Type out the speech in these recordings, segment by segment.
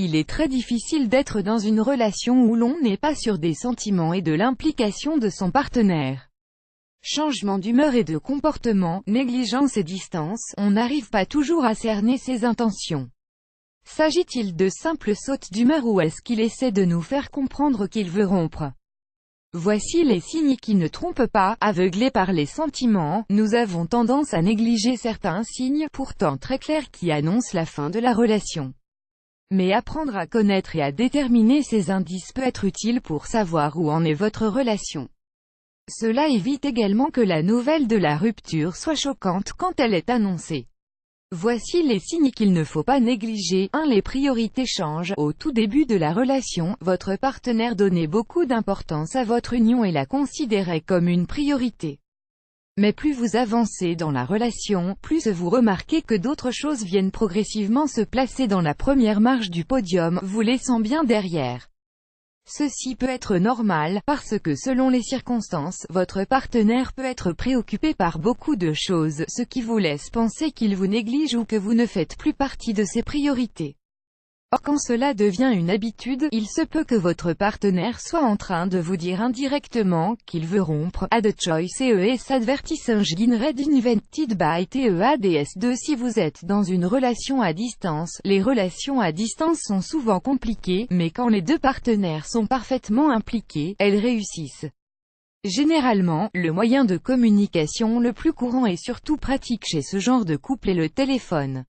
Il est très difficile d'être dans une relation où l'on n'est pas sûr des sentiments et de l'implication de son partenaire. Changement d'humeur et de comportement, négligence et distance, on n'arrive pas toujours à cerner ses intentions. S'agit-il de simples sautes d'humeur ou est-ce qu'il essaie de nous faire comprendre qu'il veut rompre? Voici les signes qui ne trompent pas. Aveuglés par les sentiments, nous avons tendance à négliger certains signes, pourtant très clairs, qui annoncent la fin de la relation. Mais apprendre à connaître et à déterminer ces indices peut être utile pour savoir où en est votre relation. Cela évite également que la nouvelle de la rupture soit choquante quand elle est annoncée. Voici les signes qu'il ne faut pas négliger. 1. Les priorités changent. Au tout début de la relation, votre partenaire donnait beaucoup d'importance à votre union et la considérait comme une priorité. Mais plus vous avancez dans la relation, plus vous remarquez que d'autres choses viennent progressivement se placer dans la première marche du podium, vous laissant bien derrière. Ceci peut être normal, parce que selon les circonstances, votre partenaire peut être préoccupé par beaucoup de choses, ce qui vous laisse penser qu'il vous néglige ou que vous ne faites plus partie de ses priorités. Or quand cela devient une habitude, il se peut que votre partenaire soit en train de vous dire indirectement qu'il veut rompre. Add choice ES advertising read invented by TEADS2. Si vous êtes dans une relation à distance, les relations à distance sont souvent compliquées, mais quand les deux partenaires sont parfaitement impliqués, elles réussissent. Généralement, le moyen de communication le plus courant et surtout pratique chez ce genre de couple est le téléphone.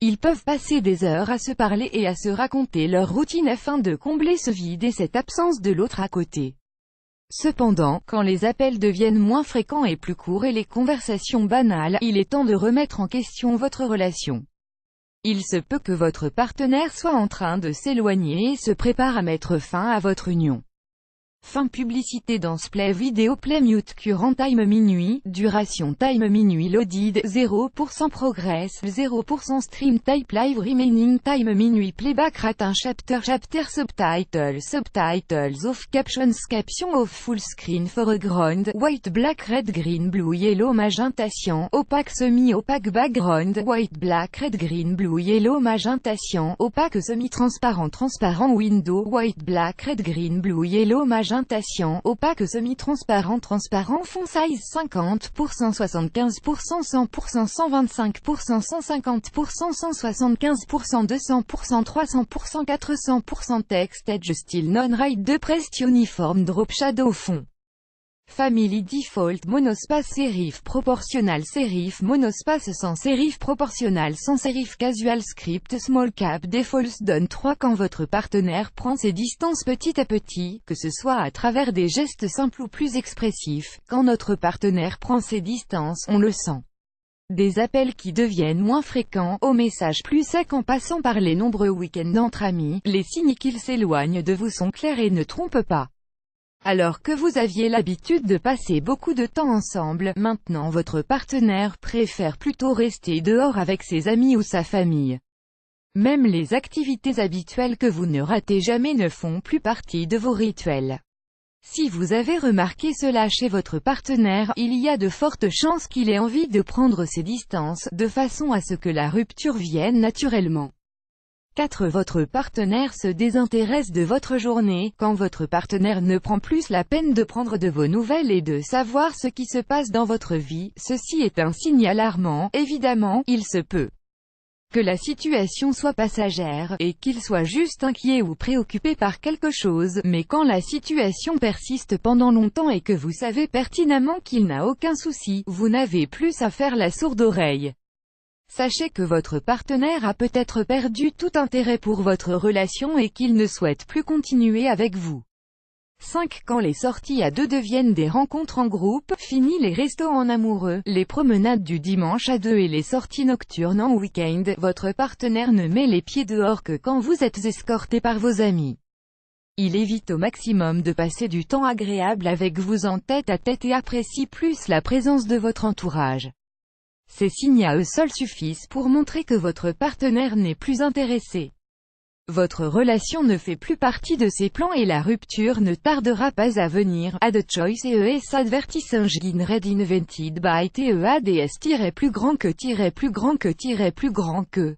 Ils peuvent passer des heures à se parler et à se raconter leur routine afin de combler ce vide et cette absence de l'autre à côté. Cependant, quand les appels deviennent moins fréquents et plus courts et les conversations banales, il est temps de remettre en question votre relation. Il se peut que votre partenaire soit en train de s'éloigner et se prépare à mettre fin à votre union. Fin publicité dans Play Vidéo Play Mute Current Time minuit, Duration Time minuit Loaded, 0% Progress, 0% Stream Type Live Remaining Time minuit Playback Rate 1 Chapter Subtitles Off Captions Caption Off Full Screen Foreground, White Black Red Green Blue Yellow Magenta Cyan, Opaque Semi-Opaque Background, White Black Red Green Blue Yellow Magenta Cyan, Opaque Semi-Transparent Transparent Window, White Black Red Green Blue Yellow Magenta Cyan, opaque semi-transparent transparent font size 50%, 75%, 100%, 125%, 150%, 175%, 200%, 300%, 400%. Text edge style non-write de pressed uniform drop shadow fond. Family Default Monospace Serif Proportional Serif Monospace sans serif proportional sans serif Casual Script Small Cap Defaults donne 3. Quand votre partenaire prend ses distances petit à petit, que ce soit à travers des gestes simples ou plus expressifs, quand notre partenaire prend ses distances, on le sent. Des appels qui deviennent moins fréquents, aux messages plus secs en passant par les nombreux week-ends entre amis, les signes qu'il s'éloigne de vous sont clairs et ne trompent pas. Alors que vous aviez l'habitude de passer beaucoup de temps ensemble, maintenant votre partenaire préfère plutôt rester dehors avec ses amis ou sa famille. Même les activités habituelles que vous ne ratez jamais ne font plus partie de vos rituels. Si vous avez remarqué cela chez votre partenaire, il y a de fortes chances qu'il ait envie de prendre ses distances, de façon à ce que la rupture vienne naturellement. 4. Votre partenaire se désintéresse de votre journée. Quand votre partenaire ne prend plus la peine de prendre de vos nouvelles et de savoir ce qui se passe dans votre vie, ceci est un signe alarmant. Évidemment, il se peut que la situation soit passagère, et qu'il soit juste inquiet ou préoccupé par quelque chose, mais quand la situation persiste pendant longtemps et que vous savez pertinemment qu'il n'a aucun souci, vous n'avez plus à faire la sourde oreille. Sachez que votre partenaire a peut-être perdu tout intérêt pour votre relation et qu'il ne souhaite plus continuer avec vous. 5. Quand les sorties à deux deviennent des rencontres en groupe, fini les restos en amoureux, les promenades du dimanche à deux et les sorties nocturnes en week-end, votre partenaire ne met les pieds dehors que quand vous êtes escorté par vos amis. Il évite au maximum de passer du temps agréable avec vous en tête-à-tête et apprécie plus la présence de votre entourage. Ces signes à eux seuls suffisent pour montrer que votre partenaire n'est plus intéressé. Votre relation ne fait plus partie de ses plans et la rupture ne tardera pas à venir. Add choice ES advertising read invented by TEADS plus grand que plus grand que plus grand que.